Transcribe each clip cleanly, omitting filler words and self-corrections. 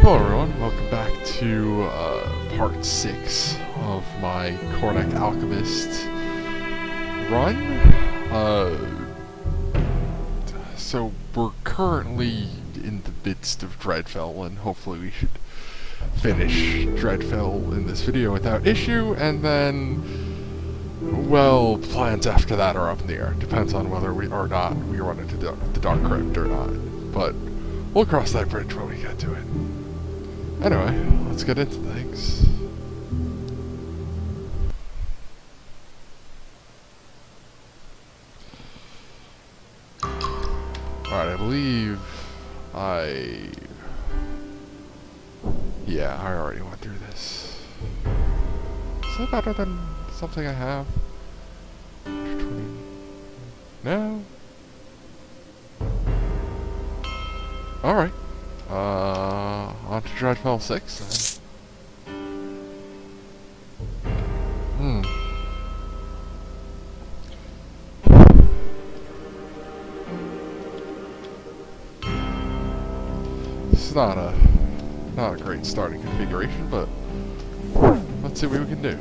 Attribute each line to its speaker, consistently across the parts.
Speaker 1: Hello everyone, welcome back to part 6 of my Cornac Alchemist run. So we're currently in the midst of Dreadfell, and hopefully we should finish Dreadfell in this video without issue, and then, well, plans after that are up in the air. Depends on whether we run into the Dark Crypt or not. But we'll cross that bridge when we get to it. Anyway, let's get into things. Alright, I believe yeah, I already went through this. Is that better than something I have? 20. No? Alright. On to Dreadfell 6 then. This is not a great starting configuration, but let's see what we can do.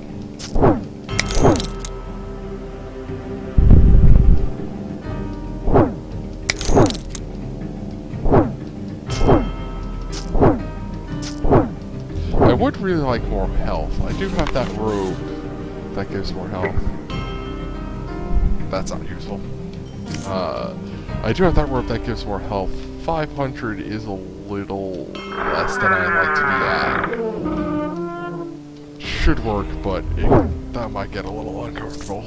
Speaker 1: I would really like more health. I do have that robe that gives more health. That's not useful. I do have that robe that gives more health. 500 is a little less than I'd like to be at. Should work, but that might get a little uncomfortable.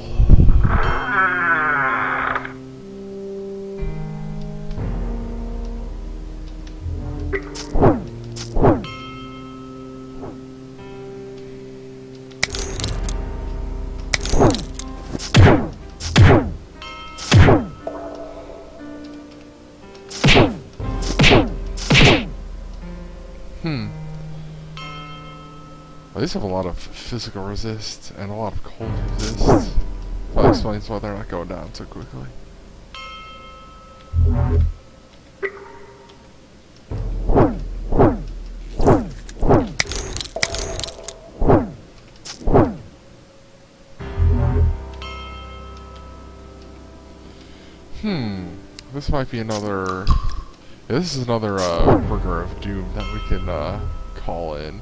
Speaker 1: Well, these have a lot of physical resist and a lot of cold resist. That explains why they're not going down so quickly. This might be another... Yeah, this is another Bringer of Doom that we can call in.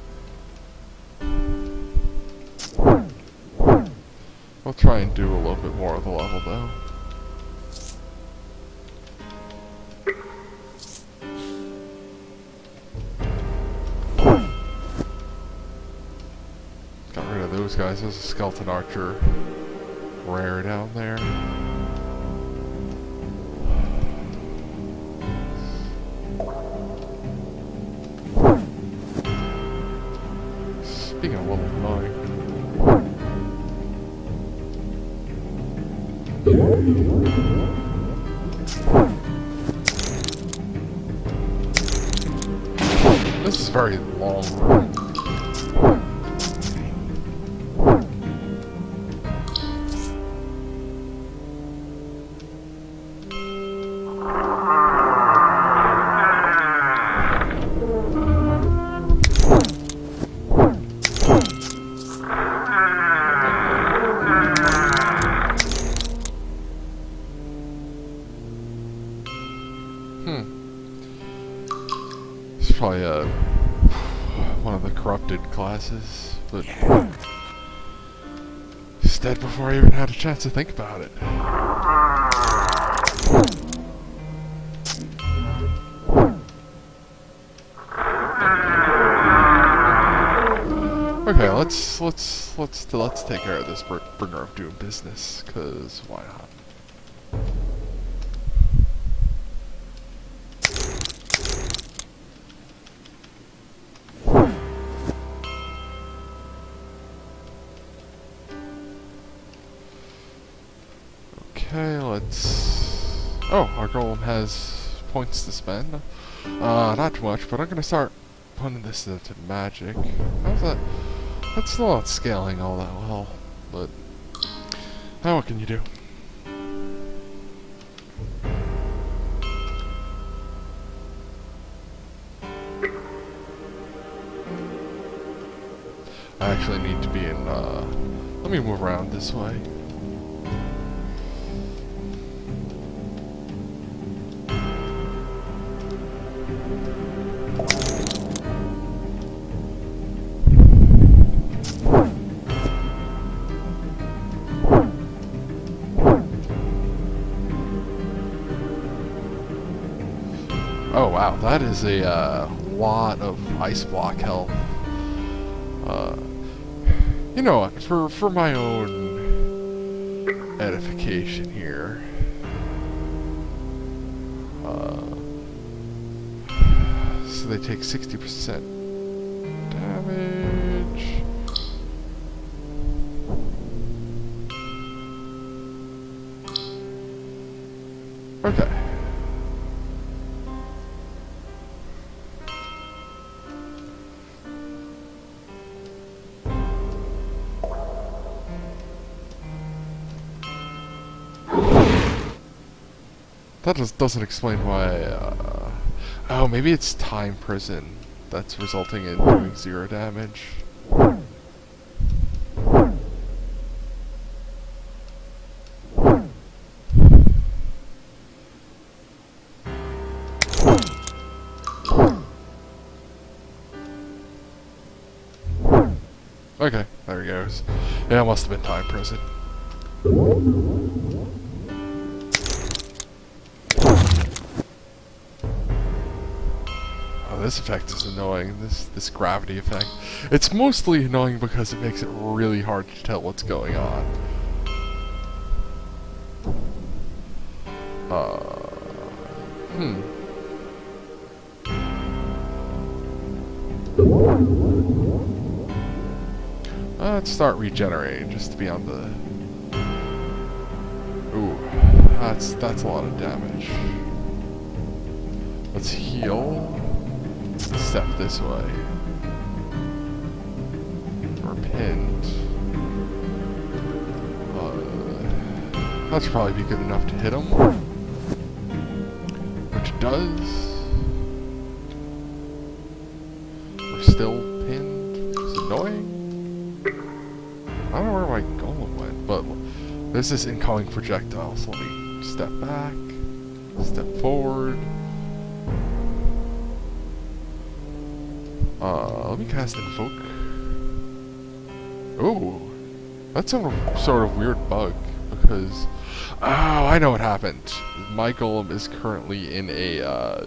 Speaker 1: We'll try and do a little bit more of the level, though. Got rid of those guys. There's a skeleton archer rare down there. Speaking of a little annoying. This is very long. It's probably one of the corrupted classes, but he's dead before I even had a chance to think about it. Okay, let's take care of this Bringer of Doom business, 'cause why not? Okay, let's... Oh, our golem has points to spend. Not too much, but I'm gonna start putting this into magic. How's that? That's still not scaling all that well, but... Now what can you do? I actually need to be in, let me move around this way. Oh wow, that is a lot of ice block health. You know what? For my own edification here, so they take 60% damage. Okay. That doesn't explain why, oh, maybe it's time prison that's resulting in doing 0 damage. Okay, there he goes. Yeah, it must have been time prison. This effect is annoying, this gravity effect. It's mostly annoying because it makes it really hard to tell what's going on. Let's start regenerating just to be on the... Ooh, that's a lot of damage. Let's heal. Step this way. We're pinned. That's probably be good enough to hit him. Which it does. We're still pinned, which is annoying. I don't know where my golem went, but there's this incoming projectile, so let me step back, step forward. Let me cast Invoke. Ooh, that's some sort of weird bug, because... Oh, I know what happened. My golem is currently in a,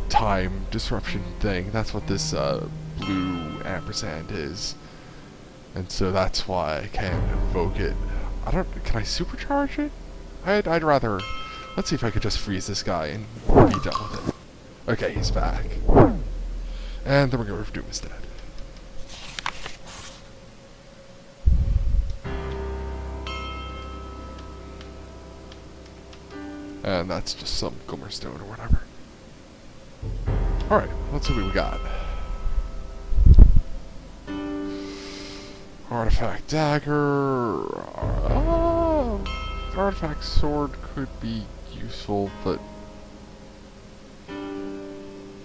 Speaker 1: time disruption thing. That's what this, blue ampersand is. And so that's why I can't invoke it. Can I supercharge it? I'd rather... Let's see if I could just freeze this guy and be done with it. Okay, he's back. And then we're going to Doom instead. And that's just some Glimmerstone or whatever. Alright, let's see what we got. Artifact Dagger... Artifact Sword could be useful, but...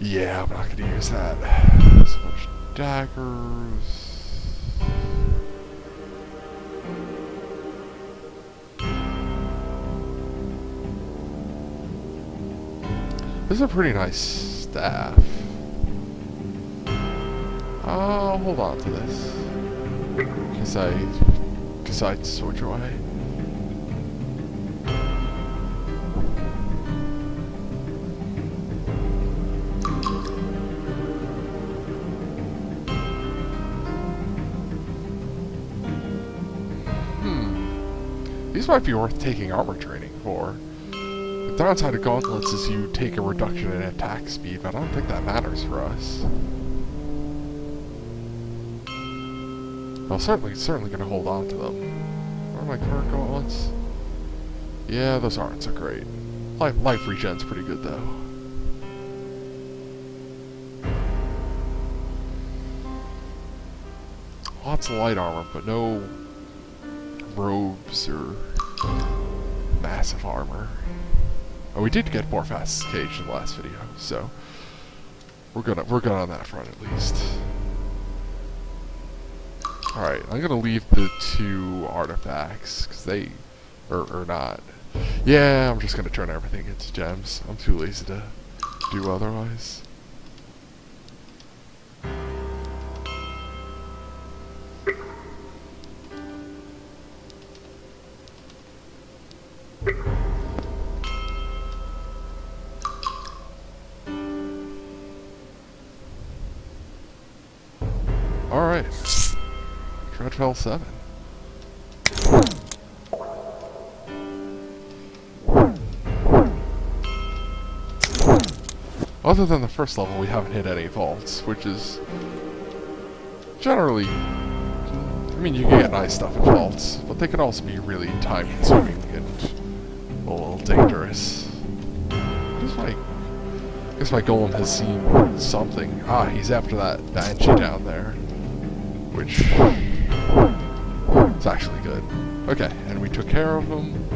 Speaker 1: Yeah, I'm not going to use that. So much daggers... This is a pretty nice staff. I'll hold on to this. Because I decide to switch away. These might be worth taking armor training for. The downside of gauntlets is you take a reduction in attack speed, but I don't think that matters for us. Well, certainly gonna hold on to them. What are my current gauntlets? Yeah, those aren't so great. Life regen's pretty good though. Lots of light armor, but no robes or massive armor. Oh, we did get more fast cage in the last video, so we're good on that front at least. Alright, I'm gonna leave the 2 artifacts, because they... or not. Yeah, I'm just gonna turn everything into gems. I'm too lazy to do otherwise. Alright. Dreadfell 7. Other than the first level, we haven't hit any vaults, which is generally... I mean, you can get nice stuff in vaults, but they can also be really time-consuming and a little dangerous. I guess my golem has seen something. Ah, he's after that banshee down there, which is actually good. Okay, and we took care of him.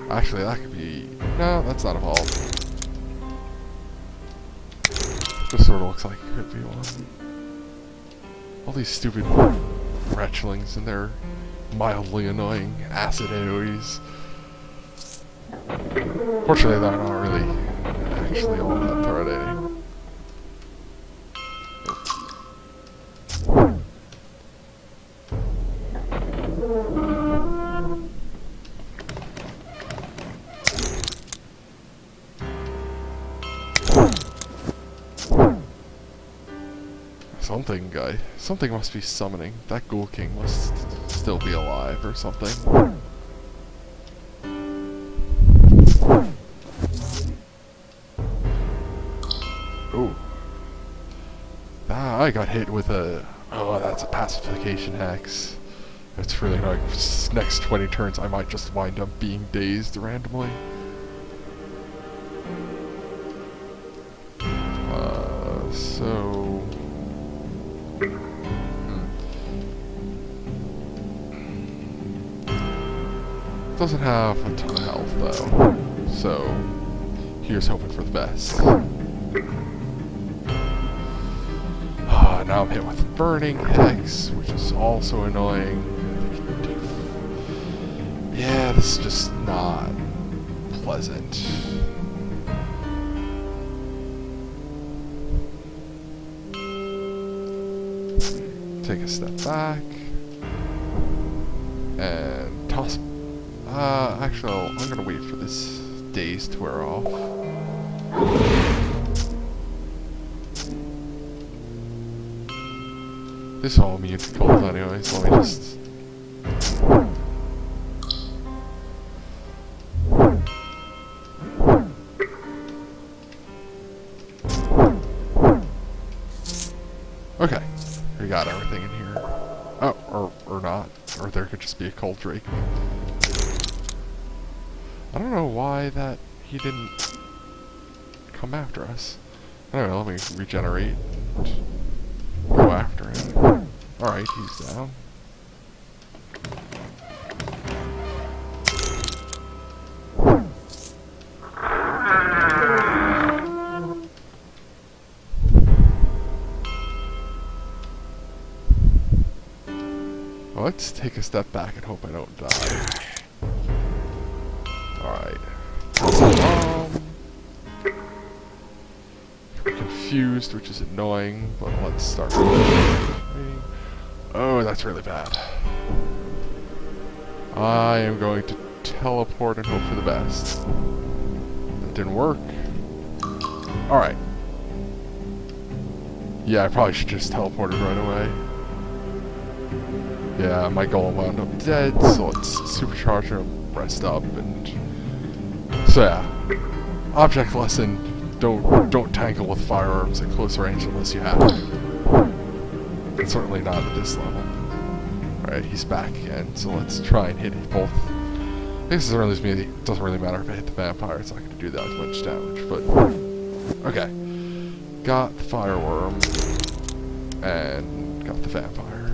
Speaker 1: Actually, that could be... No, that's not a vault. Just sort of looks like it could be one. All these stupid wretchlings and their mildly annoying acid AoEs. Fortunately, they're not really actually all that threatening. Something must be summoning. That Ghoul King must still be alive or something. Ooh. Ah, I got hit with a... Oh, that's a pacification hex. It's really annoying. Next 20 turns, I might just wind up being dazed randomly. So... Doesn't have a ton of health though, so here's hoping for the best. Now I'm hit with Burning Hex, which is also annoying. Yeah, this is just not pleasant. Take a step back and toss. Actually, I'm gonna wait for this daze to wear off. This is all immune to cold anyway, so let me just... Okay, we got everything in here. Oh, or not. Or there could just be a cold drake. I don't know why that he didn't come after us. Anyway, let me regenerate and go after him. Alright, he's down. Well, let's take a step back and hope I don't die. Alright. Confused, which is annoying, but let's start. Oh, that's really bad. I am going to teleport and hope for the best. That didn't work. Alright. Yeah, I probably should just teleported right away. Yeah, my golem wound up dead, so let's supercharge him, rest up, and... So yeah. Object lesson. Don't tangle with firearms at close range unless you have to. And certainly not at this level. Alright, he's back again, so let's try and hit both. I guess it doesn't really matter if I hit the vampire, it's not going to do that much damage, but... Okay. Got the fireworm, and got the vampire.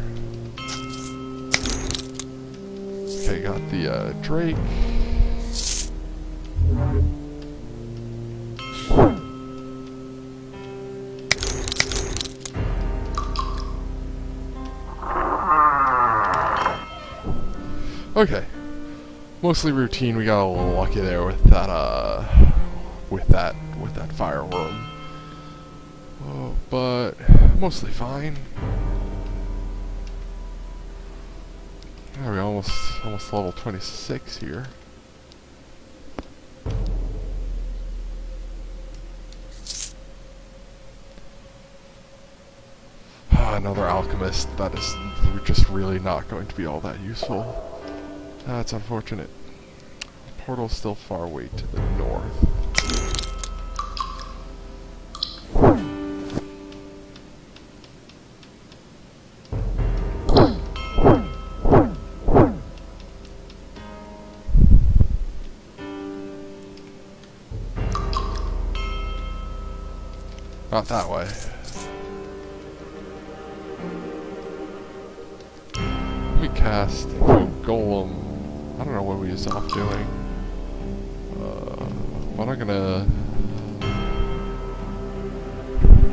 Speaker 1: Okay, got the Drake. Okay, mostly routine. We got a little lucky there with that, with that fireworm, but mostly fine. Yeah, we almost level 26 here. Another Alchemist. That is just really not going to be all that useful. That's unfortunate. The portal's still far away to the north. Not that way. Let me cast Golem. I don't know what we was off doing. But I'm gonna...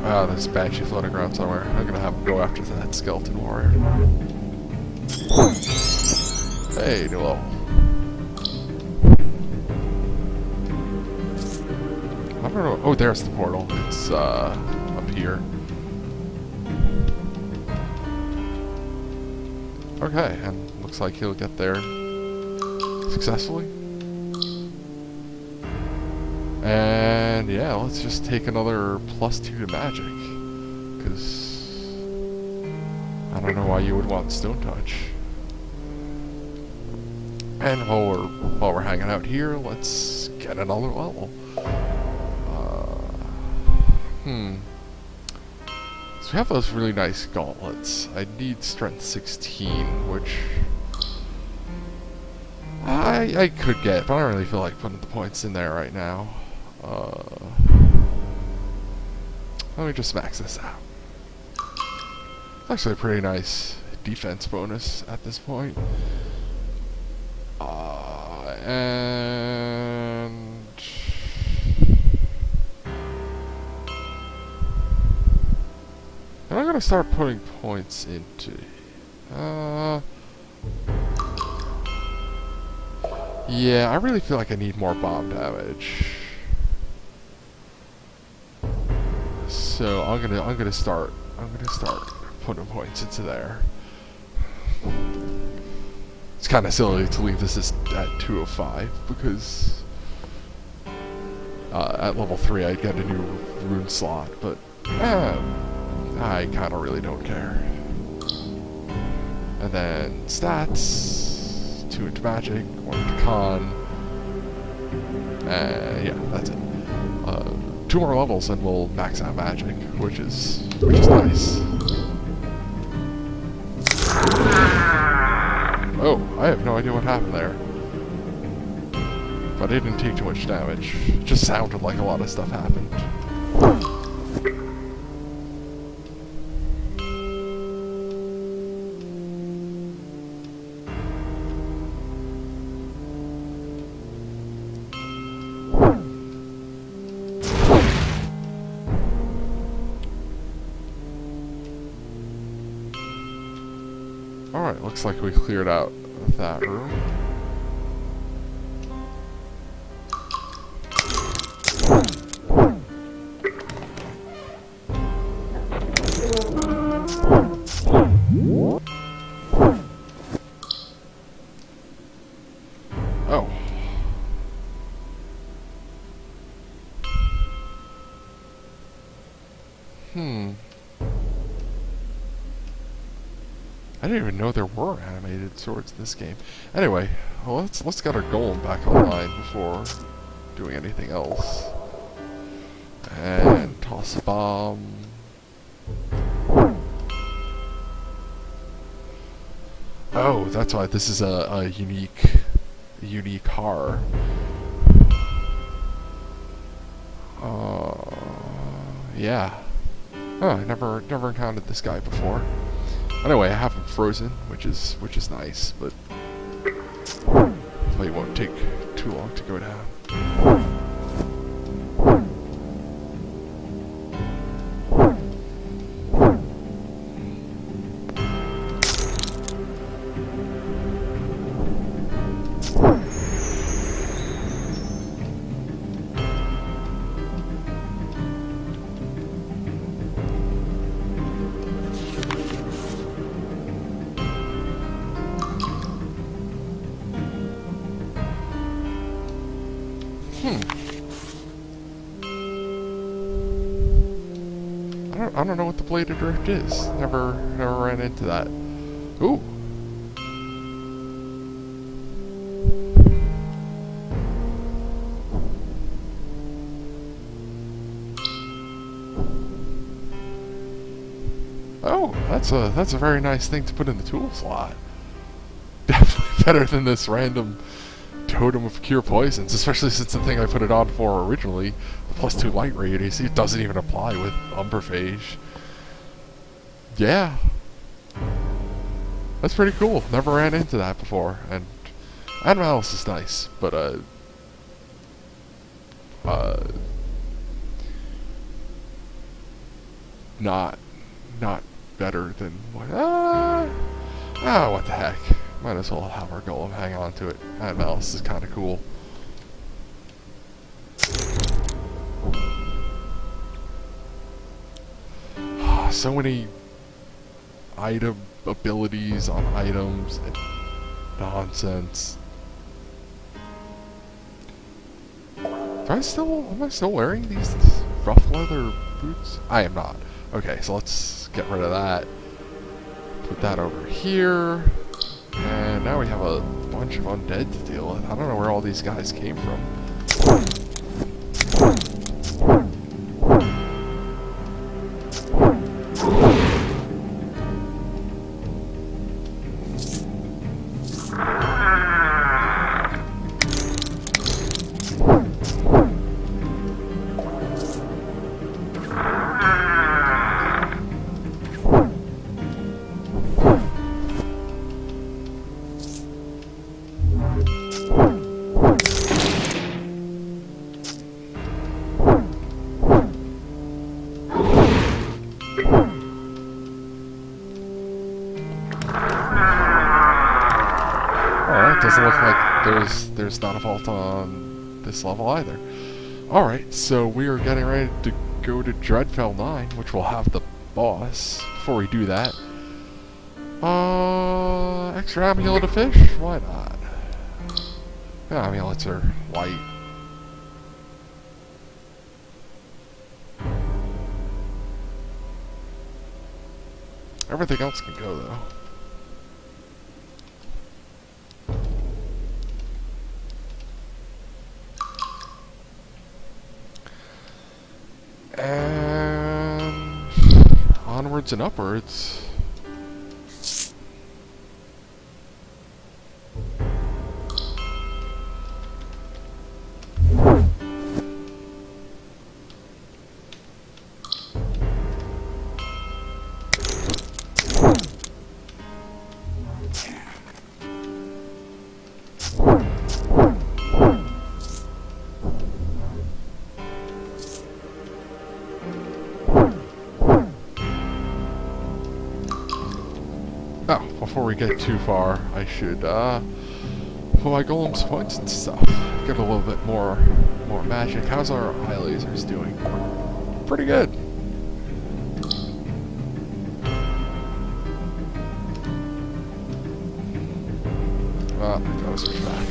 Speaker 1: Ah, there's a Banshee floating around somewhere. I'm gonna have him go after that Skeleton Warrior. Hey, new level. I don't know. Oh, there's the portal. It's up here. Okay, and looks like he'll get there successfully. And yeah, let's just take another +2 to magic, because I don't know why you would want Stone Touch. And while we're hanging out here, let's get another level. So we have those really nice gauntlets. I need strength 16, which I could get, but I don't really feel like putting the points in there right now. Let me just max this out. It's actually a pretty nice defense bonus at this point. And I'm gonna start putting points into. Yeah, I really feel like I need more bomb damage. So I'm gonna start putting points into there. It's kind of silly to leave this at 205 because at level 3 I'd get a new rune slot, but I kind of really don't care. And then stats, 2 into magic, 1 into con. Yeah, that's it. 2 more levels and we'll max out magic, which is nice. Oh, I have no idea what happened there. But it didn't take too much damage. It just sounded like a lot of stuff happened. Alright, looks like we cleared out that room. Oh. I didn't even know there were animated swords in this game. Anyway, well, let's get our golem back online before doing anything else. And toss a bomb. Oh, that's why this is a unique horror. Yeah. Oh, I never encountered this guy before. Anyway, I have him frozen, which is nice, but it won't take too long to go down. I don't know what the bladed drift is. Never ran into that. Ooh. Oh, that's a very nice thing to put in the tool slot. Definitely better than this random totem of cure poisons, especially since the thing I put it on for originally, the +2 light radius, it doesn't even apply with Umberphage. Yeah. That's pretty cool. Never ran into that before. And Malice is nice, but not better than what what the heck. Might as well have our golem hang on to it. And Malice is kinda cool. So many item abilities on items and nonsense. Am I still wearing these rough leather boots? I am not. Okay, so let's get rid of that. Put that over here. And now we have a bunch of undead to deal with. I don't know where all these guys came from. Doesn't look like there's not a vault on this level either. Alright, so we are getting ready to go to Dreadfell 9, which will have the boss. Before we do that, extra amulet of fish? Why not? Yeah, amulets are light. Everything else can go though. And onwards and upwards. Oh, before we get too far, I should put my golem's points and stuff. Get a little bit more magic. How's our eye lasers doing? Pretty good. I gotta switch back.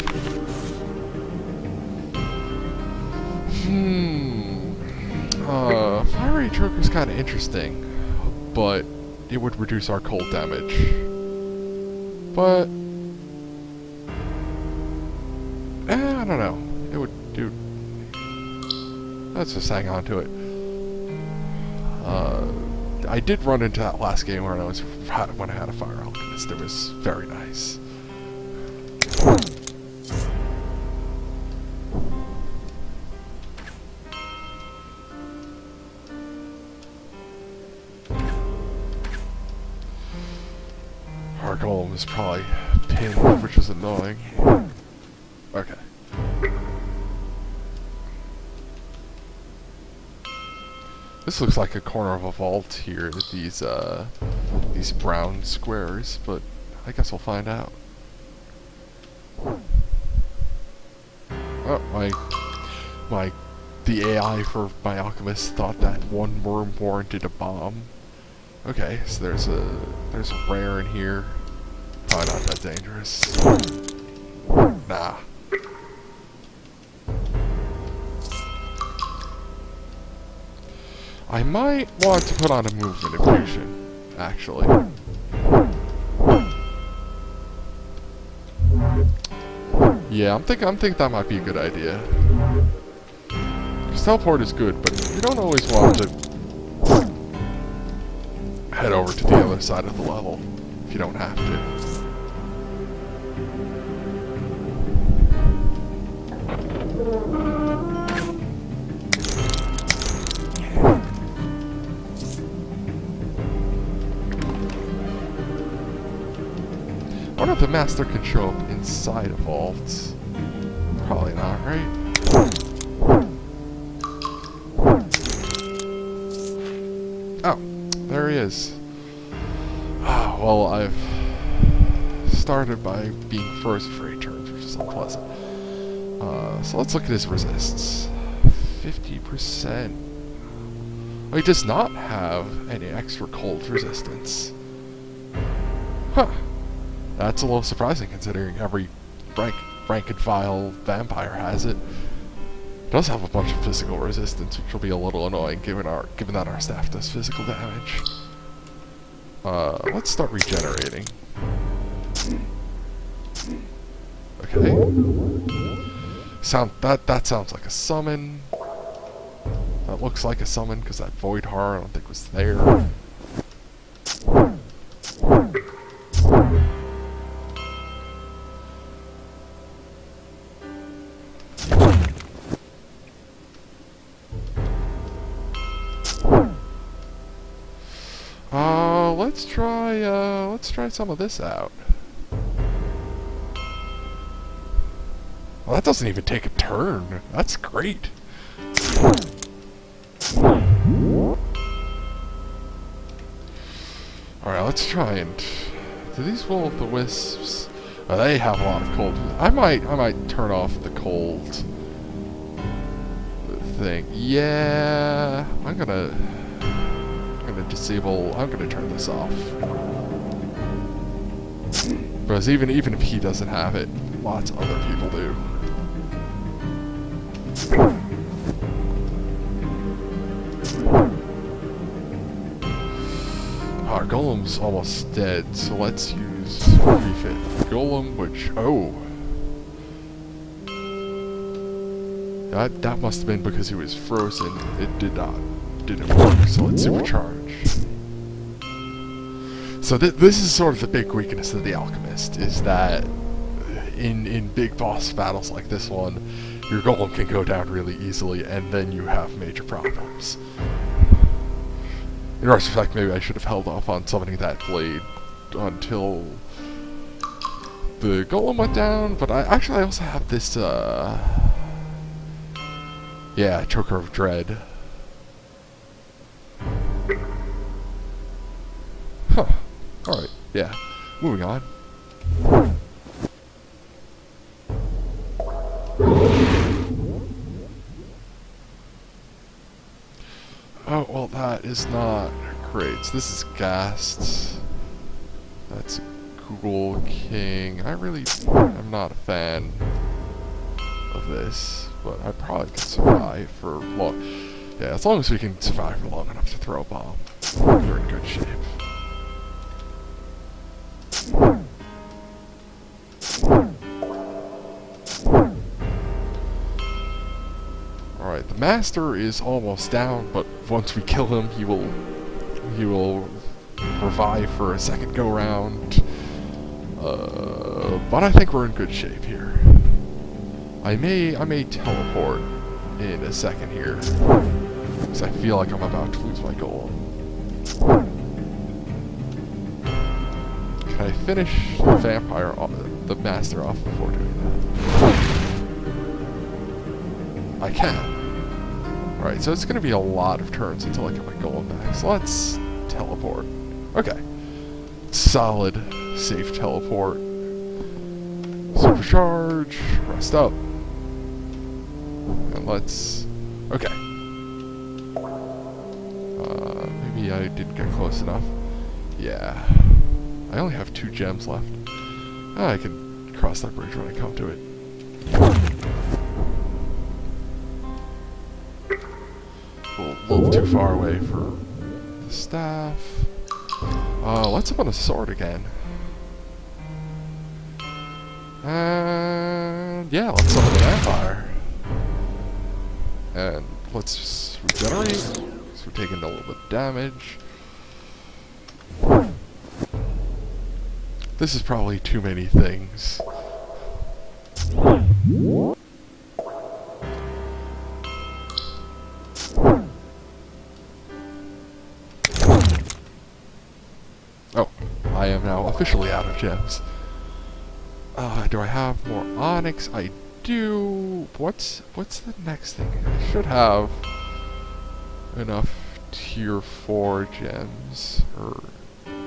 Speaker 1: Fiery Choker's kind of interesting, but it would reduce our cold damage. But I don't know. It would do. Let's just hang on to it. I did run into that last game when I had a fire alchemist. It was very nice. Our golem is probably pinned, which is annoying. Okay. This looks like a corner of a vault here, these brown squares, but I guess we'll find out. Oh, the AI for my alchemist thought that one worm warranted a bomb. Okay, so there's a rare in here. Probably not that dangerous. Nah. I might want to put on a movement illusion, actually. Yeah, I'm thinking that might be a good idea. Because teleport is good, but you don't always want to head over to the other side of the level if you don't have to. I wonder if the master can show up inside a vault. Probably not, right? Oh, there he is. Ah, well, I've started by being frozen for 8 turns, which is unpleasant. So let's look at his resists. 50%. Oh, he does not have any extra cold resistance. Huh. That's a little surprising considering every rank and file vampire has it. It does have a bunch of physical resistance, which will be a little annoying given that our staff does physical damage. Let's start regenerating. Okay. That sounds like a summon. That looks like a summon because that void horror I don't think was there. Let's try some of this out. Well, that doesn't even take a turn. That's great. Alright, let's try and... Do these will-o'-the-wisps... Oh, they have a lot of cold. I might turn off the cold thing. Yeah, I'm gonna turn this off. Because even if he doesn't have it, lots of other people do. Our golem's almost dead, so let's use refit golem, which that must have been because he was frozen. It didn't work, so let's supercharge. So this is sort of the big weakness of the Alchemist, is that in big boss battles like this one, your golem can go down really easily, and then you have major problems. In retrospect, maybe I should have held off on summoning that blade until the golem went down, but I also have this, Choker of Dread. Huh. Alright, yeah. Moving on. Oh, well, that is not great. So this is Ghast. That's Google King. I'm not a fan of this, but I probably can survive for long. Yeah, as long as we can survive for long enough to throw a bomb, we're in good shape. Alright, the Master is almost down, but once we kill him, he will he will revive for a second go round. But I think we're in good shape here. I may teleport in a second here, because I feel like I'm about to lose my golem. Can I finish the vampire off, the master off before doing that? I can. Alright, so it's going to be a lot of turns until I get my golem back. So let's teleport. Okay. Solid, safe teleport. Supercharge. Rest up. And let's... Okay. Maybe I didn't get close enough. Yeah. I only have 2 gems left. I can cross that bridge when I come to it. A little too far away for the staff. Let's open a sword again. And yeah, let's summon the vampire. And let's regenerate, so we're taking a little bit of damage. This is probably too many things. Oh, I am now officially out of gems. Do I have more onyx? I do. What's the next thing? I should have enough tier 4 gems, or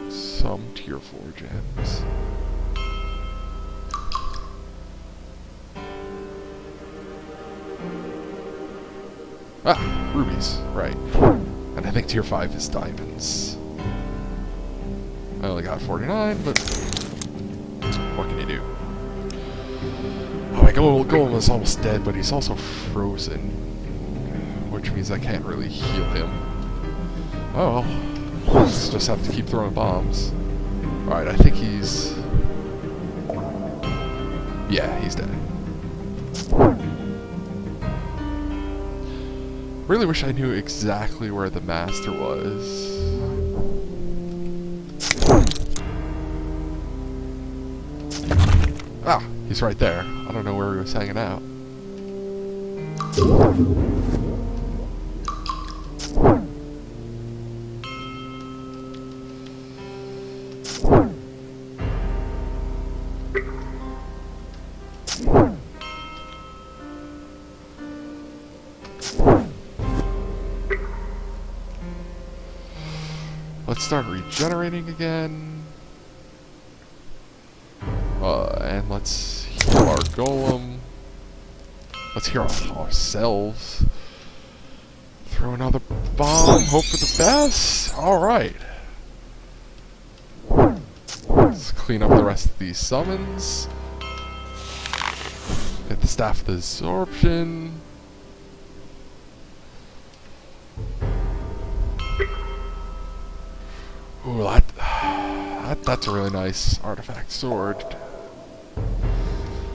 Speaker 1: some tier 4 gems. Ah, rubies, right. And I think tier 5 is diamonds. I only got 49, but what can you do? Oh, my golem is almost dead, but he's also frozen, which means I can't really heal him. Oh well, just have to keep throwing bombs. Alright, I think he's... Yeah, he's dead. Really wish I knew exactly where the master was. Ah, he's right there. I don't know where he was hanging out. Let's start regenerating again. And let's heal our golem. Let's heal ourselves. Throw another bomb. Hope for the best. Alright. Let's clean up the rest of these summons. Get the Staff of Absorption. Ooh, that's a really nice artifact sword.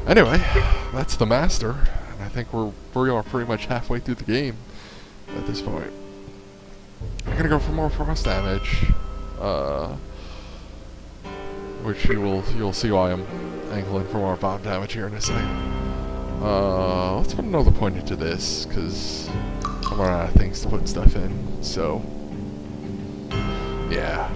Speaker 1: Anyway, that's the master, and I think we are pretty much halfway through the game at this point. I'm gonna go for more frost damage, which you'll see why I'm angling for more bomb damage here in a second. Let's put another point into this, because I'm running out of things to put stuff in. So, yeah.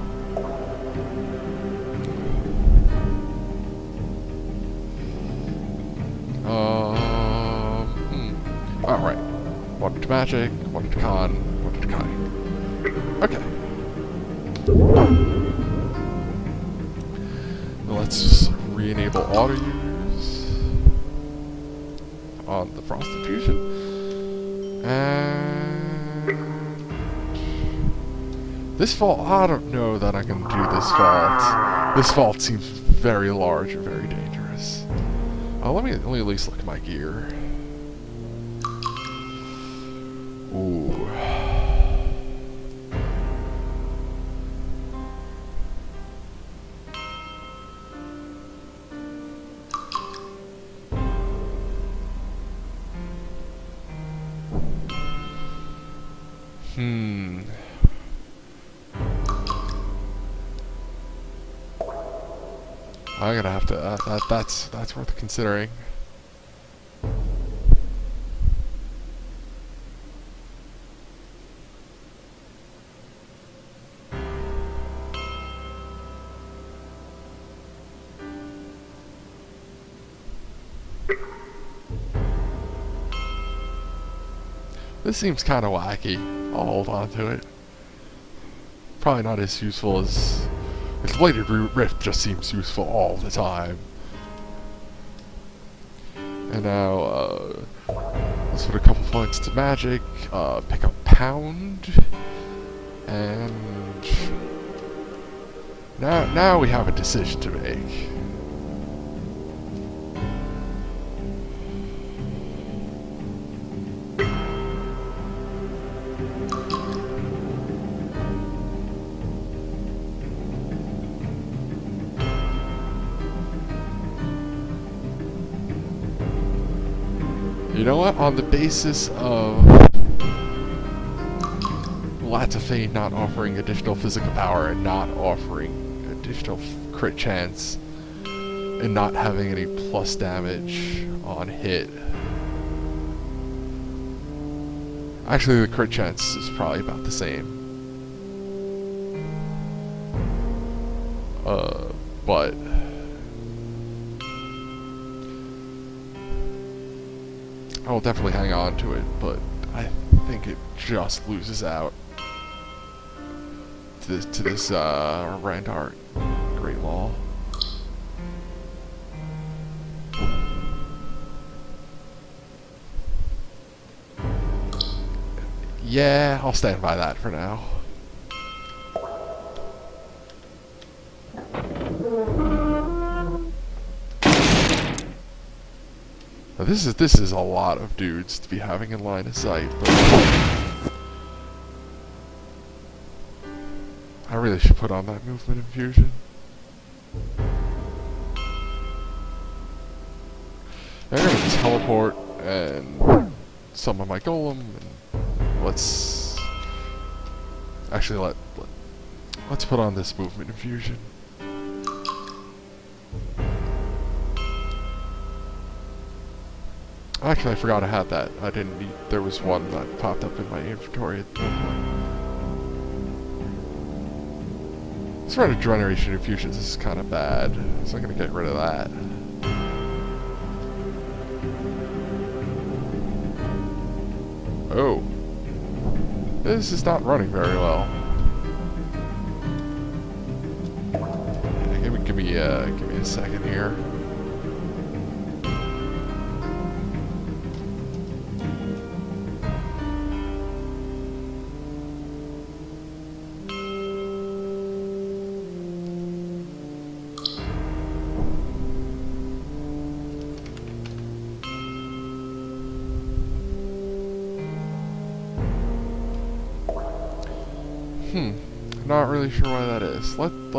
Speaker 1: Alright. 1 to magic, 1 to con, 1 to kind. Okay. Now let's re-enable auto use on the frost infusion. And this vault, I don't know that I can do this vault. This vault seems very large and very dangerous. Let me at least look at my gear. Ooh. I'm gonna have to. That's worth considering. This seems kind of wacky. I'll hold on to it. Probably not as useful as... This Bladed Rift just seems useful all the time. And now, let's put a couple points to magic, pick up Pound, and... Now we have a decision to make. You know what? On the basis of Latafane not offering additional physical power and not offering additional crit chance and not having any plus damage on hit. Actually, the crit chance is probably about the same. But... I will definitely hang on to it, but I think it just loses out to this Randart Great Wall. Yeah, I'll stand by that for now. Now this is a lot of dudes to be having in line of sight, but I really should put on that movement infusion. I'm gonna teleport and summon my golem, and let's actually let's put on this movement infusion. Actually, I forgot I had that. I didn't need... There was one that popped up in my inventory at one point. This rate of generation infusions is kind of bad, so I'm going to get rid of that. Oh. This is not running very well. Yeah, give me a second here. Not really sure why that is. Let's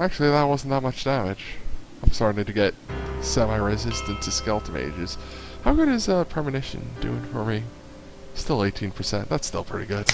Speaker 1: Actually, that wasn't that much damage. I'm starting to get semi-resistant to skeleton mages. How good is Premonition doing for me? Still 18%. That's still pretty good.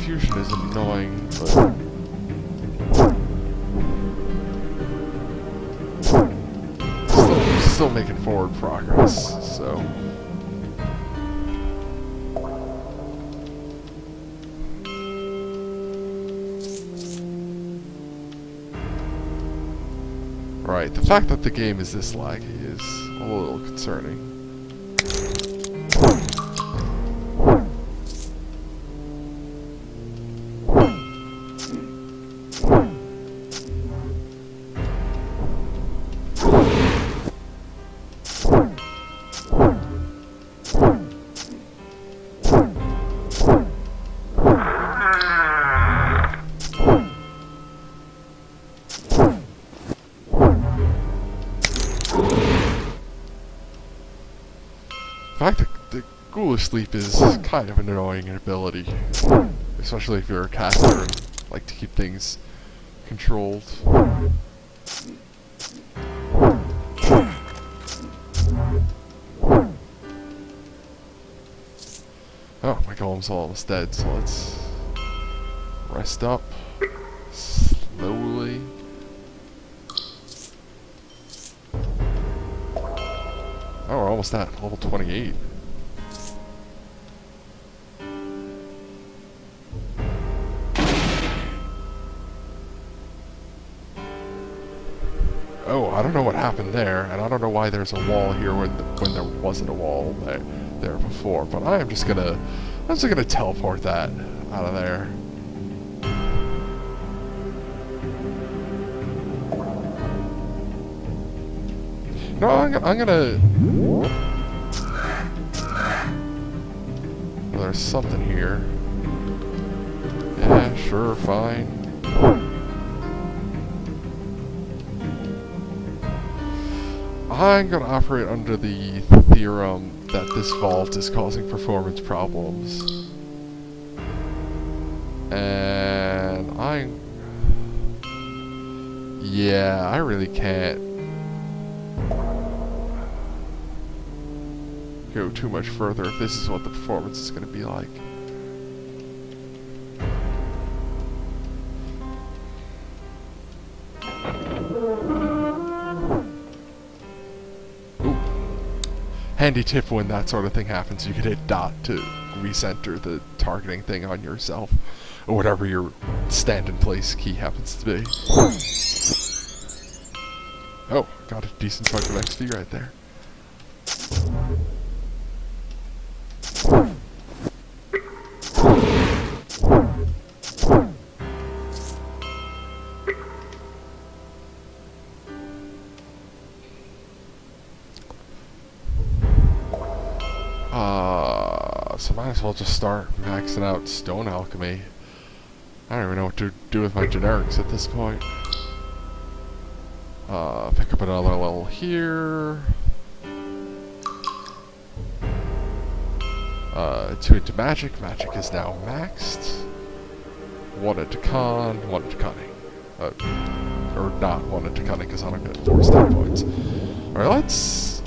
Speaker 1: Fusion is annoying, but still making forward progress, so. Right, the fact that the game is this laggy is a little concerning. The fact that the ghoulish sleep is kind of an annoying ability, especially if you're a caster and like to keep things controlled. Oh, my golem's almost dead, so let's rest up slowly. Oh, we're almost at level 28. Oh, I don't know what happened there, and I don't know why there's a wall here when there wasn't a wall there before. But I'm just gonna teleport that out of there. No, I'm gonna. Well, there's something here. Yeah, sure, fine. I'm gonna operate under the theorem that this vault is causing performance problems. And yeah, I really can't go too much further if this is what the performance is going to be like. Ooh. Handy tip: when that sort of thing happens, you can hit dot to recenter the targeting thing on yourself, or whatever your stand-in-place key happens to be. Oh, got a decent chunk of XP right there. So might as well just start maxing out stone alchemy. I don't even know what to do with my generics at this point. Pick up another level here. 2 into magic. Magic is now maxed. 1 into con, 1 into cunning. Or not 1 into cunning because I don't get 4 stat points. Alright,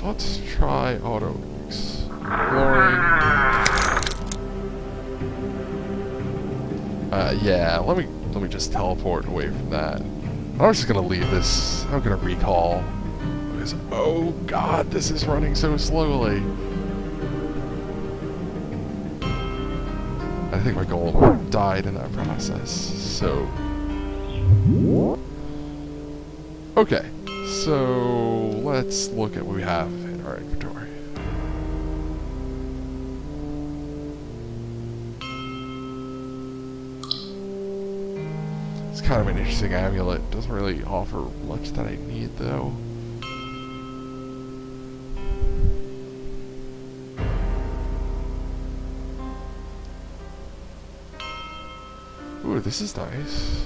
Speaker 1: let's try auto exploring. Yeah, let me just teleport away from that. I'm just gonna leave this. I'm gonna recall. Because, oh god, this is running so slowly. I think my goal died in that process, so... Okay, so let's look at what we have in our inventory. It's kind of an interesting amulet. Doesn't really offer much that I need, though. Ooh, this is nice.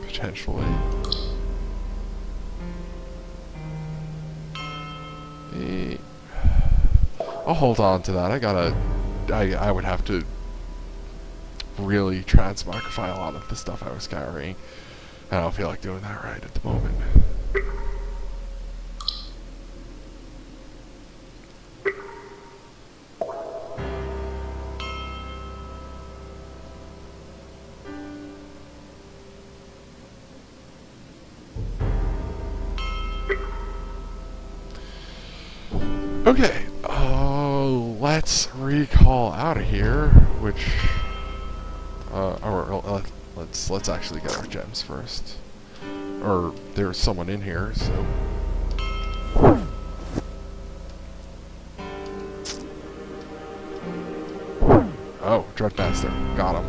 Speaker 1: Potentially. I'll hold on to that. I would have to really transmogrify a lot of the stuff I was carrying. I don't feel like doing that right at the moment. Okay, let's recall out of here, which, or let's actually get our gems first. Or there's someone in here, so. Oh, Dreadmaster, got him.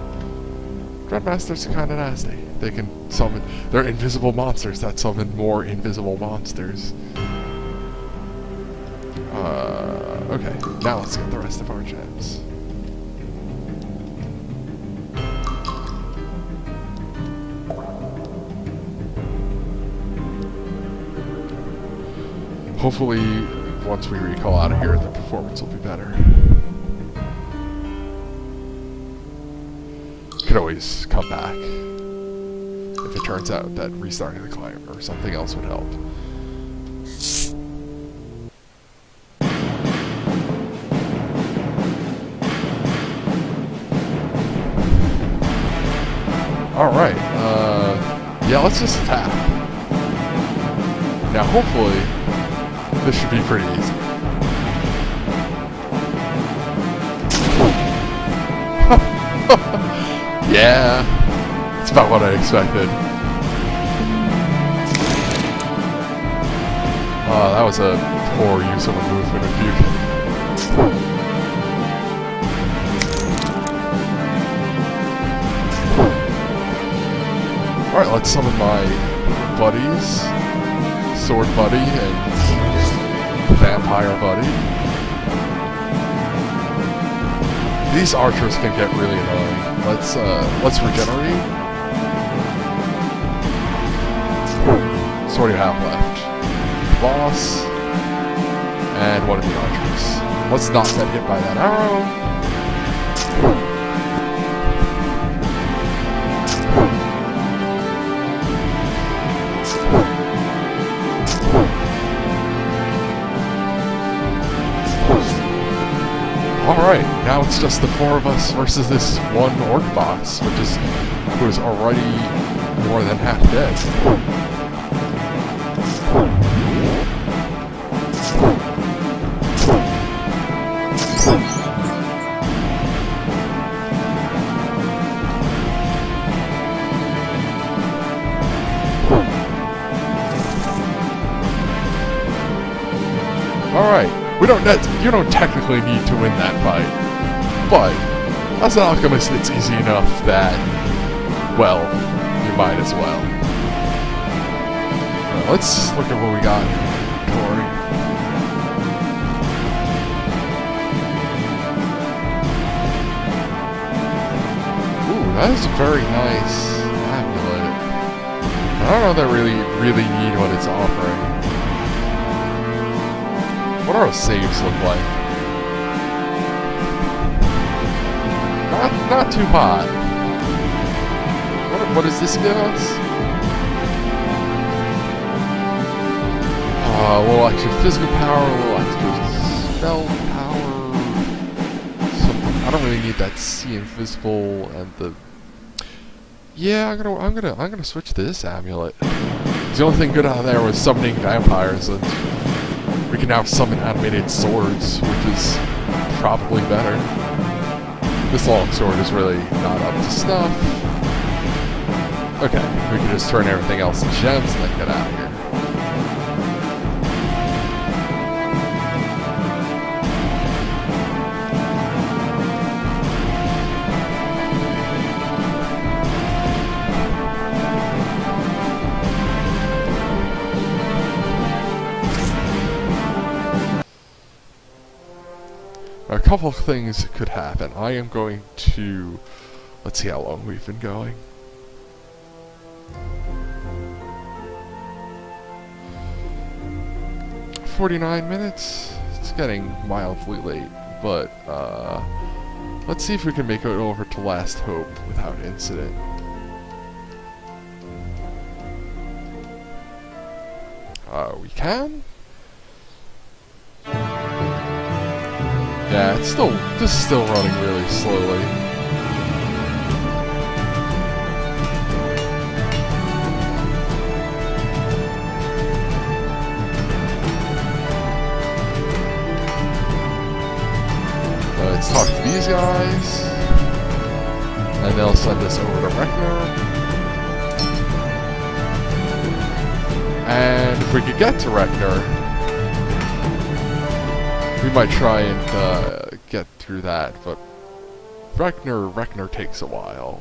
Speaker 1: Dreadmasters are kind of nasty. They can summon, they're invisible monsters that summon more invisible monsters. Okay, now let's get the rest of our gems. Hopefully, once we recall out of here, the performance will be better. Could always come back if it turns out that restarting the climb or something else would help. Alright, yeah, let's just attack. Now hopefully, this should be pretty easy. Yeah, it's about what I expected. That was a poor use of a movement if you can. Alright, let's summon my buddies. Sword buddy and vampire buddy. These archers can get really annoying. Let's regenerate. So what do you have left? Boss and one of the archers. Let's not get hit by that arrow. Alright, now it's just the four of us versus this one orc boss, who is already more than half dead. Alright. You don't technically need to win that fight, but as an alchemist, it's easy enough that, well, you might as well. Let's look at what we got in inventory. Ooh, that is a very nice amulet. I don't know if I really need what it's offering. What do our saves look like? Not too hot. What does this give us? A little extra physical power, a little extra spell power. I don't really need that see invisible and the. Yeah, I'm gonna switch to this amulet. The only thing good out there was summoning vampires, and we can now summon animated swords, which is probably better. This long sword is really not up to snuff. Okay, we can just turn everything else to gems and then get out of here. A couple of things could happen. I am going to... Let's see how long we've been going. "49 minutes? It's getting mildly late, but let's see if we can make it over to Last Hope without incident. We can? Yeah, this is still running really slowly. talk to these guys, and they'll send us over to Reknor. And if we could get to Reknor, we might try and get through that, but Reknor takes a while.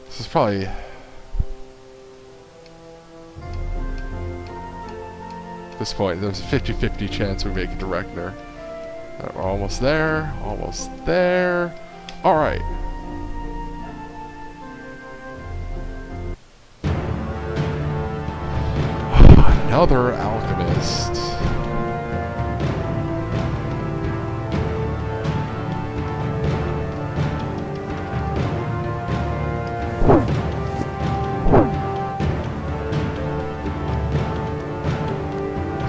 Speaker 1: This is probably... At this point, there's a 50-50 chance we make it to Reknor. We're almost there, almost there. Alright. Another Alchemist.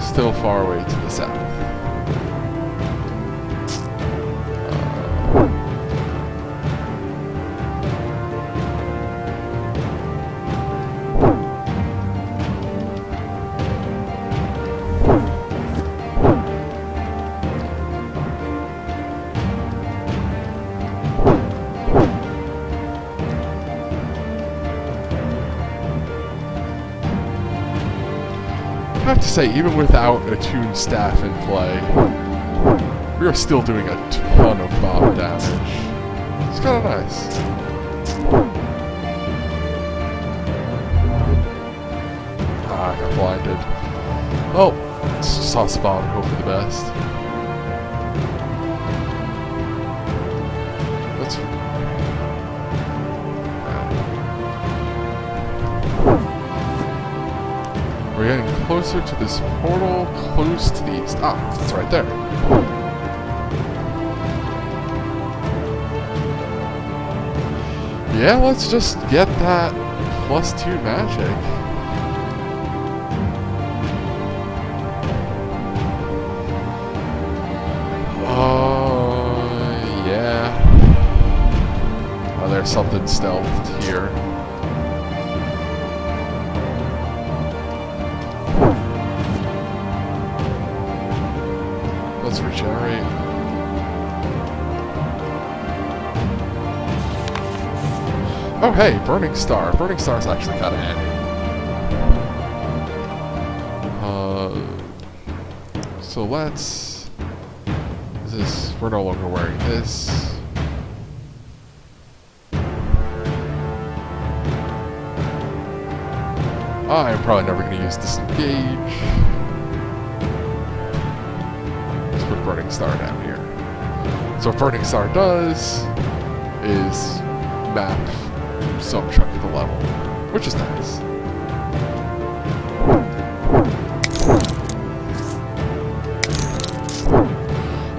Speaker 1: Still far away to the south. I have to say, even without a tuned staff in play, we are still doing a ton of bomb damage. It's kind of nice. Ah, I got blinded. Oh, saw spawn and hope for the best. Let's... We're getting closer to this portal, close to the east. Ah, it's right there. Yeah, let's just get that +2 magic. Yeah. Oh, there's something stealthed here. Let's regenerate. Oh hey, Burning Star. Burning Star is actually kind of handy. So let's... We're no longer wearing this. I'm probably never going to use Disengage. Put Burning Star down here. So what Burning Star does is map some chunk of the level, which is nice.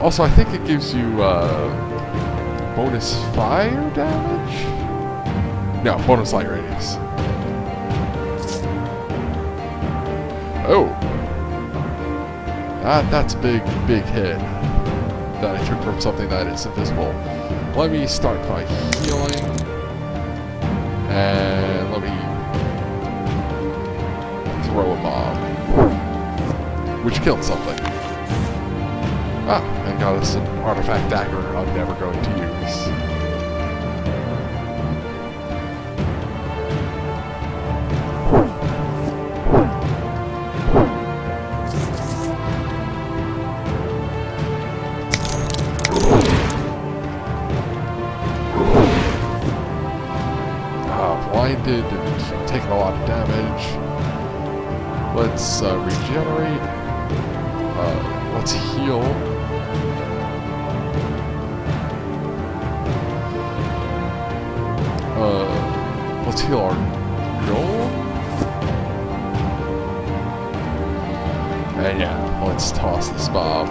Speaker 1: Also, I think it gives you bonus fire damage? No, bonus light radius. Oh! That's a big hit that I took from something that is invisible. Let me start by healing. And let me throw a bomb. Which killed something. Ah, and got us an artifact dagger I'm never going to use. Blinded and taking a lot of damage. Let's regenerate. Let's heal. Let's heal our golem. And yeah, let's toss this bomb.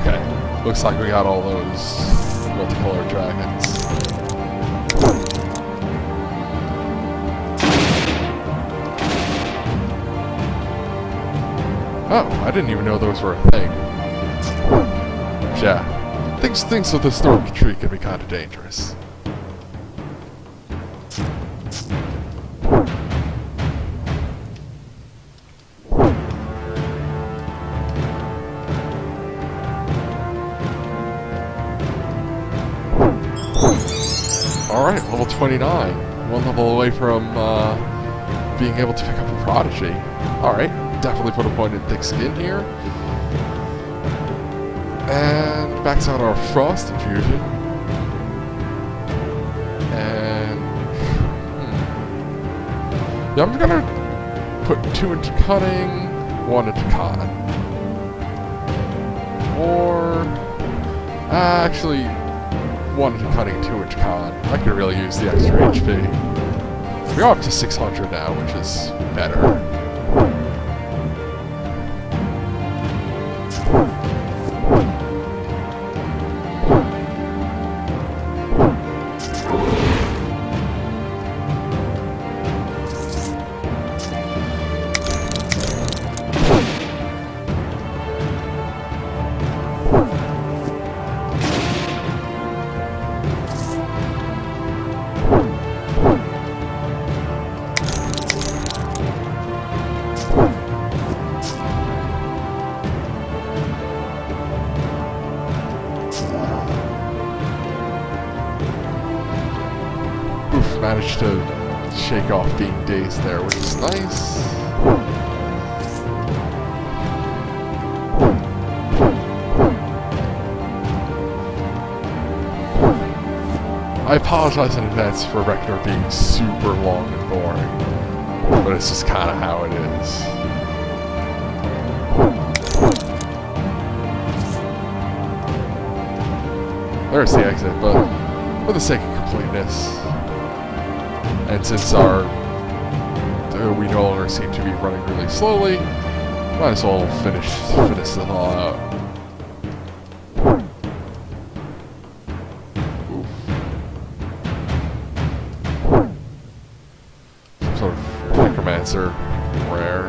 Speaker 1: Okay. Looks like we got all those multicolor dragons. Oh, I didn't even know those were a thing. Yeah, things with the storm tree can be kind of dangerous. Alright, level 29. One level away from being able to pick up a prodigy. Alright, definitely put a point in thick skin here. And backs out our frost infusion. And yeah, I'm gonna put 2 into cutting, 1 into con. Or actually 1 into cutting, 2 into con. I could really use the extra HP. We're up to 600 now, which is better. Managed to shake off being dazed there, which is nice. I apologize in advance for Reknor being super long and boring, but it's just kind of how it is. There's the exit, but for the sake of completeness, and since we no longer seem to be running really slowly, might as well finish this all out. Oof. Some sort of necromancer, rare.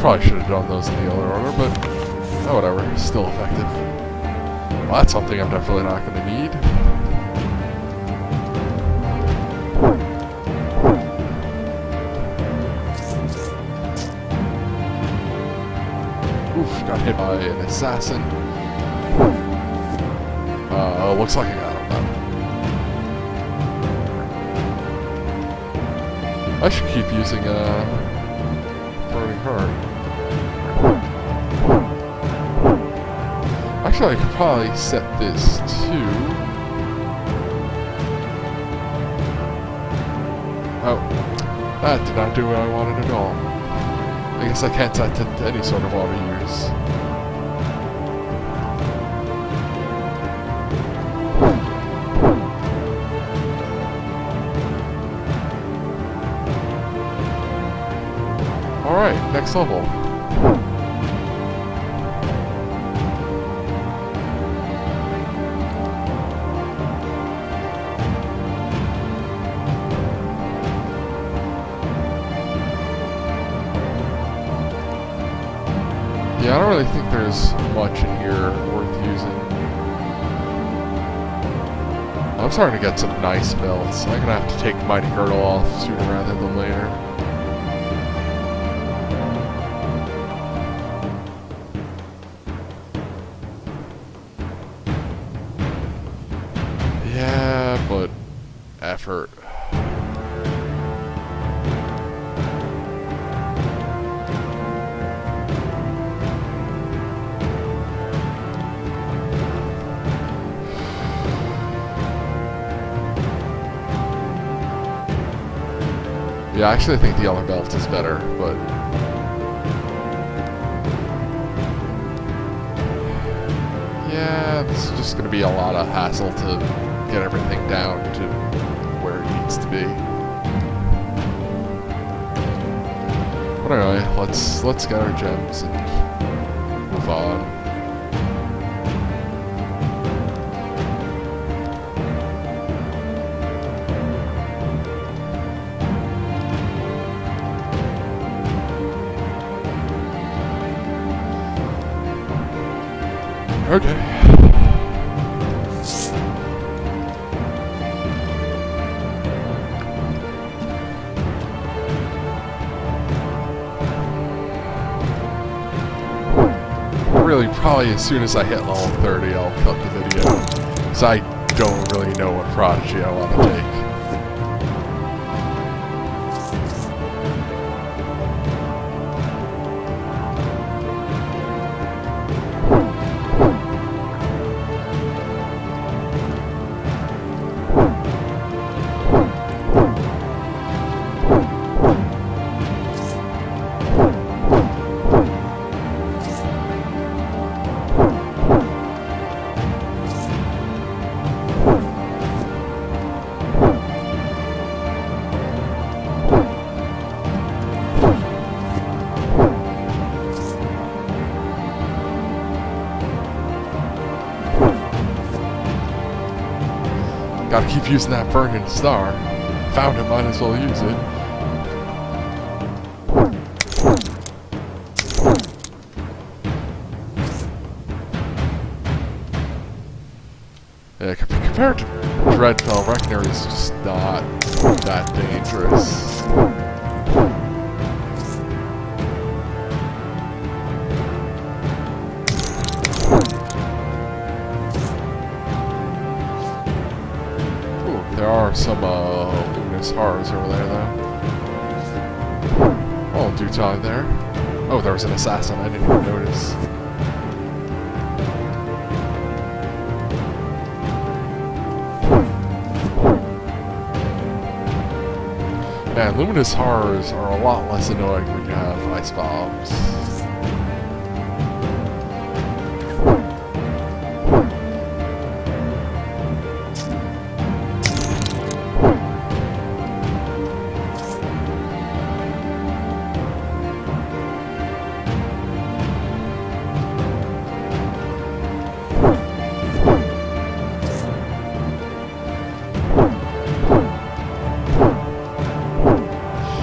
Speaker 1: Probably should have done those in the other order, but oh, whatever. Still effective. Well, that's something I'm definitely not going to need. Oof, got hit by an assassin. Looks like I got him though. I should keep using Burning Heart. Actually, I could probably set this to... Oh, that did not do what I wanted at all. I guess I can't set to any sort of auto use. Alright, next level. Yeah, I don't really think there's much in here worth using. I'm starting to get some nice belts. I'm gonna have to take Mighty Girdle off sooner rather than later. Yeah, but effort. Yeah, I actually think the yellow belt is better, but... Yeah, this is just going to be a lot of hassle to get everything down to where it needs to be. But anyway, let's get our gems and move on. Okay. Really, probably as soon as I hit level 30, I'll cut the video. Because I don't really know what prodigy I want to take. Gotta keep using that burning star. Found it, might as well use it. Yeah, compared to Dreadfell, Reknor is just not that dangerous. There are some luminous horrors over there, though. Oh, due time there. Oh, there was an assassin. I didn't even notice. Man, luminous horrors are a lot less annoying when you have ice bombs.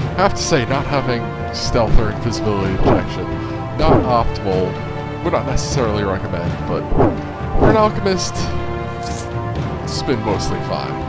Speaker 1: I have to say, not having stealth or invisibility detection, not optimal, would not necessarily recommend, but for an Alchemist, it's been mostly fine.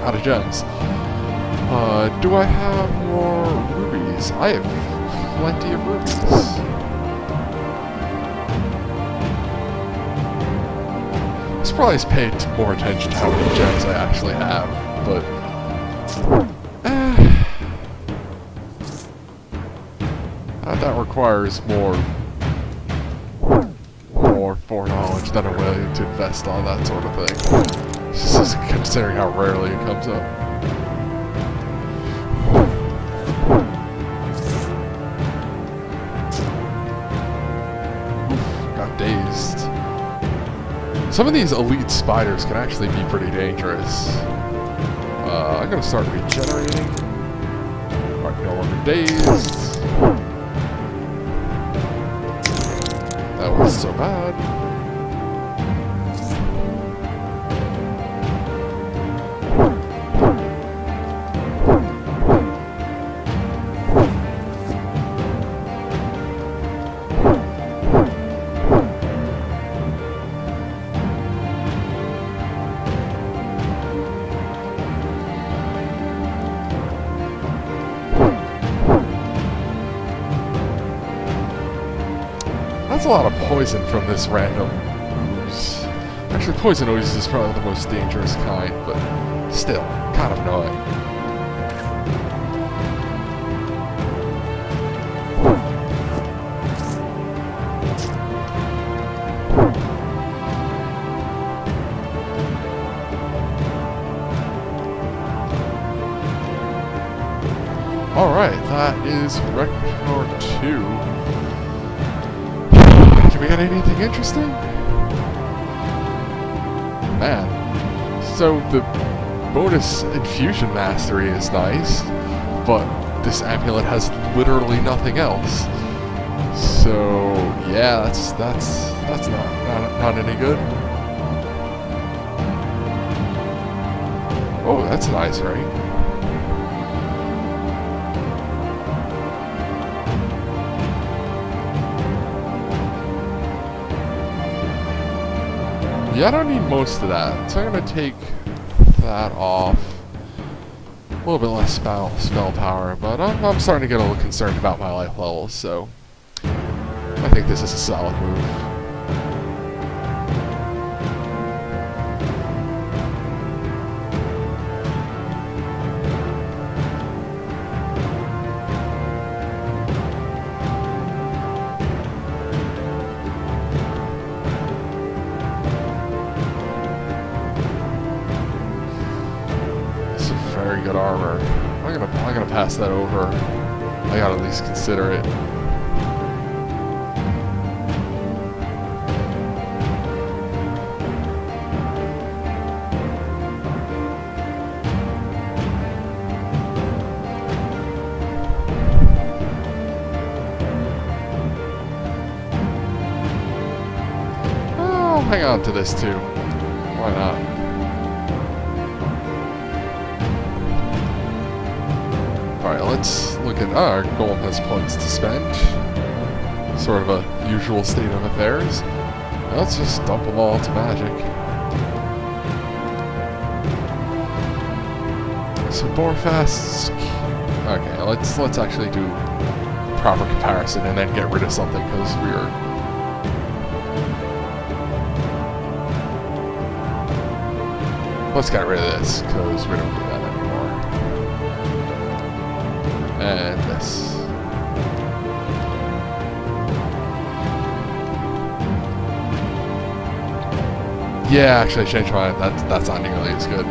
Speaker 1: Out of gems. Do I have more rubies? I have plenty of rubies. I should probably pay more attention to how many gems I actually have, but that requires more foreknowledge than I'm willing to invest on that sort of thing. This is considering how rarely it comes up. Oof, got dazed. Some of these elite spiders can actually be pretty dangerous. I'm gonna start regenerating. Alright, no longer dazed. That wasn't so bad. That's a lot of poison from this random ooze. Actually, poison ooze is probably the most dangerous kind, but still, kind of annoying. Alright, that is Reknor 2. Did we get anything interesting? man. So the bonus infusion mastery is nice, but this amulet has literally nothing else. So yeah, that's not any good. Oh, that's nice, right? Yeah, I don't need most of that, so I'm gonna take that off. A little bit less spell power, but I'm starting to get a little concerned about my life levels, so I think this is a solid move. Very good armor. I'm gonna pass that over. I gotta at least consider it. I'll hang on to this too. Why not? Alright, let's look at our golem has points to spend. Sort of a usual state of affairs. Let's just dump them all to magic. So Borefast. Okay, let's actually do proper comparison and then get rid of something because we are. Let's get rid of this because we don't do that anymore. And this. Yeah, actually I changed my mind. That's not nearly as good.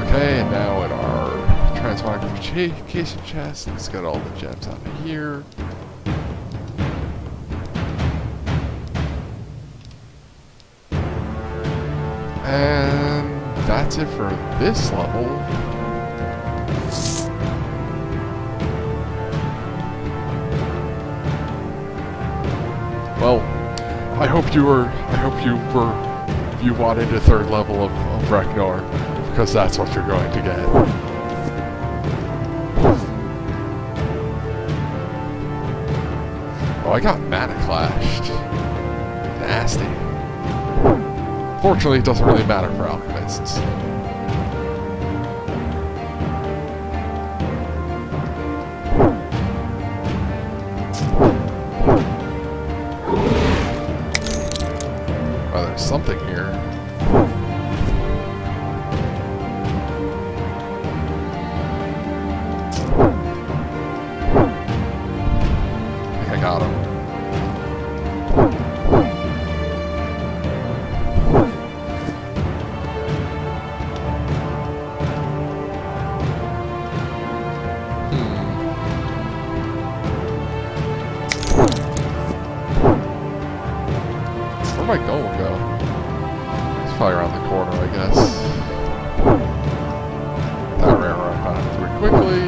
Speaker 1: Okay, and now in our transmogrification chest, let's get all the gems out of here. And that's it for this level. Well, I hope you wanted a third level of Reknor, because that's what you're going to get. Oh, I got mana clashed. Nasty. Fortunately, it doesn't really matter for alchemists. Oh, there's something here. I got him. Where'd my golem go? It's probably around the corner, I guess. That ran right by pretty quickly.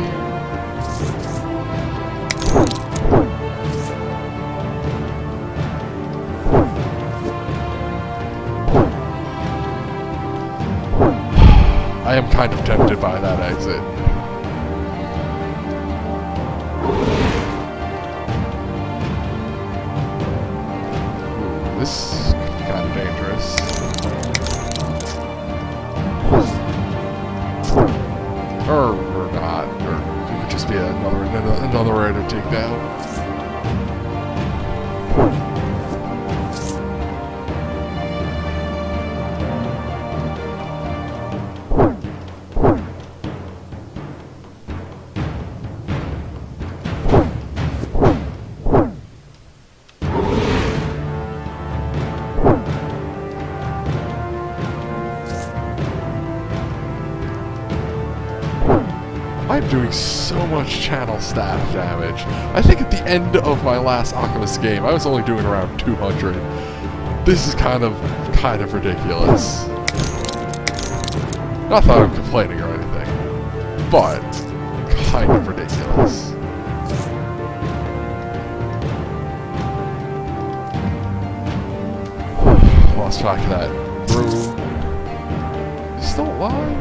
Speaker 1: I am kind of tempted by that exit. Ooh, this could be kind of dangerous. Or not, or it could just be another way to take down. doing so much channel staff damage. I think at the end of my last Alchemist game, I was only doing around 200. This is kind of ridiculous. Not that I'm complaining or anything, but kind of ridiculous. Lost track of that room. He's still alive?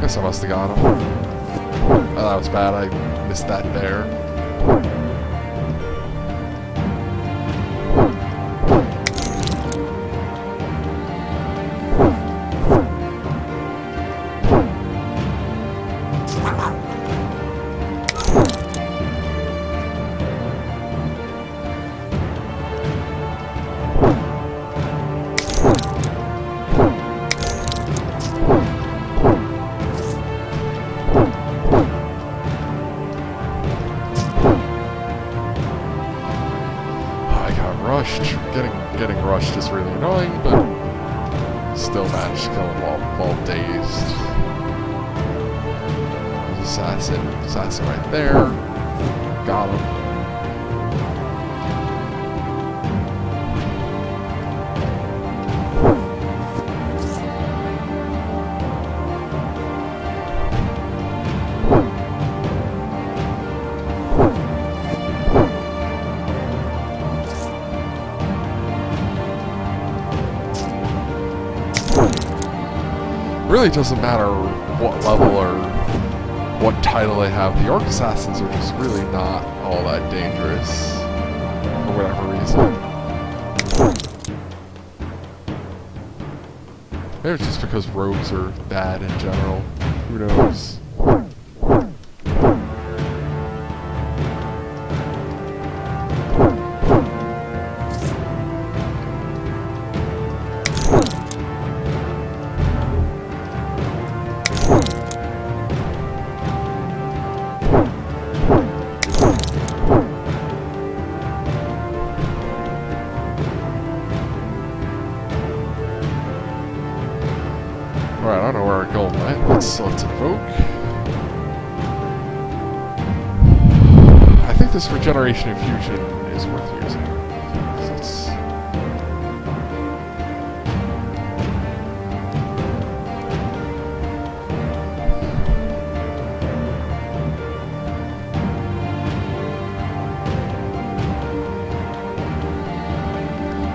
Speaker 1: Guess I must have got him. Oh, that was bad. I missed that there. Getting rushed is really annoying, but still managed to kill him while dazed. Assassin right there. Got him. Really doesn't matter what level or what title they have. The Orc Assassins are just really not all that dangerous for whatever reason. Maybe it's just because rogues are bad in general. Who knows? Alright, I don't know where our goal went. Let's invoke. I think this regeneration infusion is worth using. So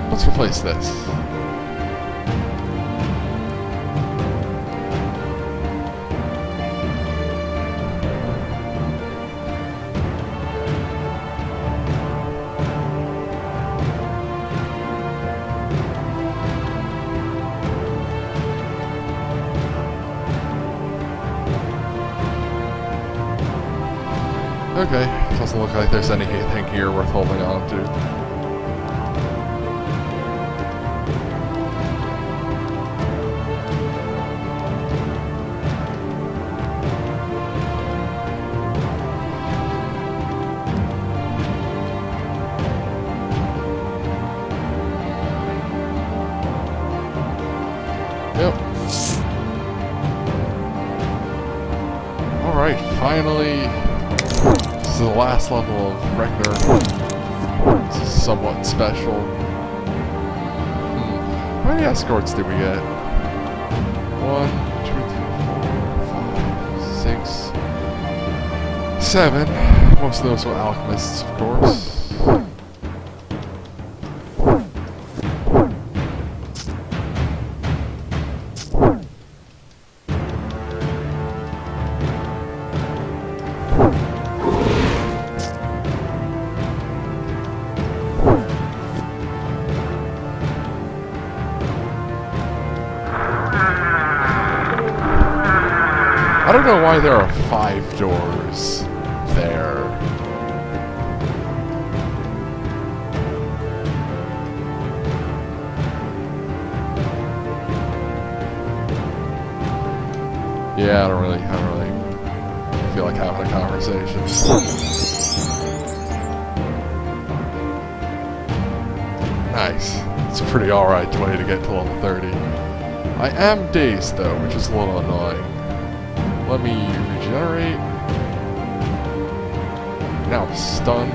Speaker 1: let's replace this. Okay, doesn't look like there's anything here worth holding on to. Yep. Alright, finally. This is the last level of Reknor. This is somewhat special. How many escorts did we get? 1, 2, 3, 4, 5, 6, 7. Most of those were Alchemists, of course. I don't know why there are 5 doors there. Yeah, I don't really feel like having a conversation. Nice. It's a pretty alright way to get to level 30. I am dazed though, which is a little annoying. Let me regenerate. Now I'm stunned.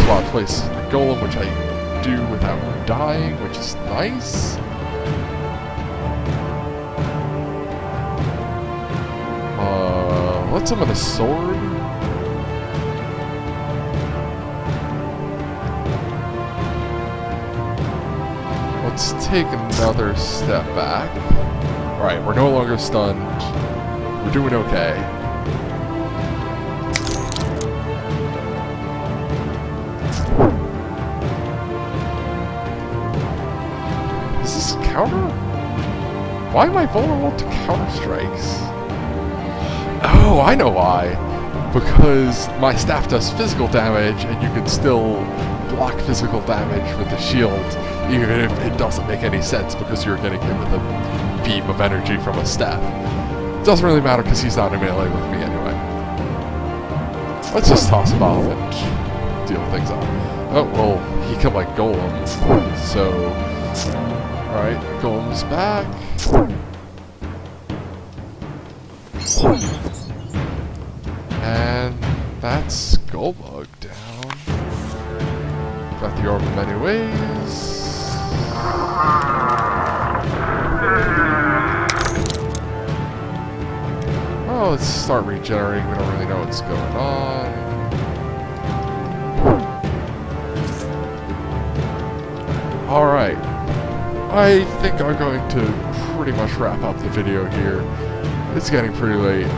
Speaker 1: Swap place the golem, which I do without dying, which is nice. Let's summon a sword. Let's take another step back. Alright, we're no longer stunned. We're doing okay. Is this counter? Why am I vulnerable to counter strikes? Oh, I know why. Because my staff does physical damage, and you can still block physical damage with the shield, even if it doesn't make any sense because you're getting hit with a beam of energy from a staff. Doesn't really matter because he's not in melee with me anyway. Let's just toss him off and deal things up. Oh, well, he killed my golem, so... Alright, golem's back. And that's Golbug down. Got the orb in many ways. Oh, let's start regenerating. We don't really know what's going on. Alright. I think I'm going to pretty much wrap up the video here. It's getting pretty late.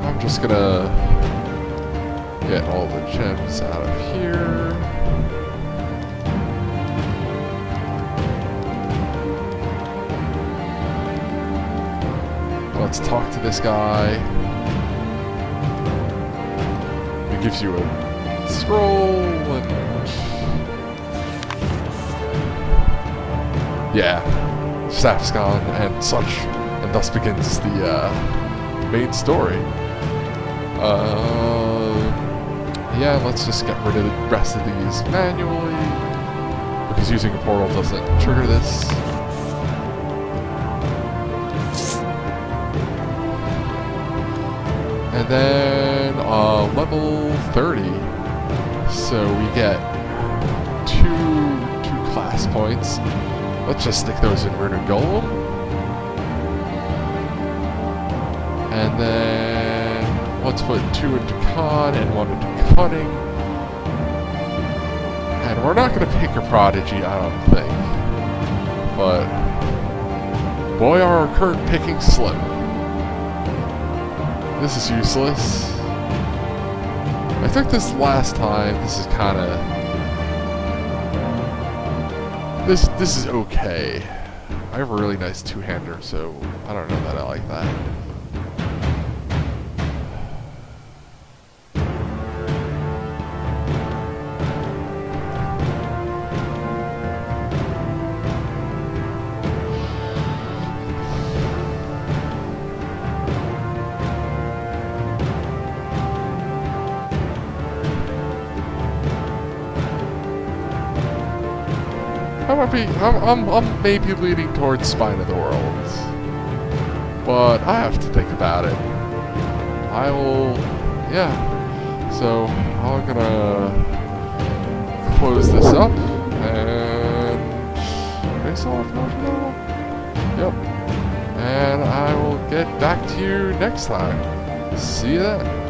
Speaker 1: I'm just gonna get all the gems out of here. Let's talk to this guy. He gives you a scroll and... yeah, staff's gone and such, and thus begins the main story. Yeah, let's just get rid of the rest of these manually, because using a portal doesn't trigger this. And then level 30, so we get two class points. Let's just stick those in Rune and Golem. And then let's put 2 into Con and 1 into Cunning. And we're not going to pick a Prodigy, I don't think. But boy, are our current picking slim. This is useless. I took this last time. This is kind of... This is okay. I have a really nice two-hander, so I don't know that I like that. I'm maybe leaning towards Spine of the Worlds, but I have to think about it. I will, yeah. So I'm gonna close this up and face off. Yep. And I will get back to you next time. See you then.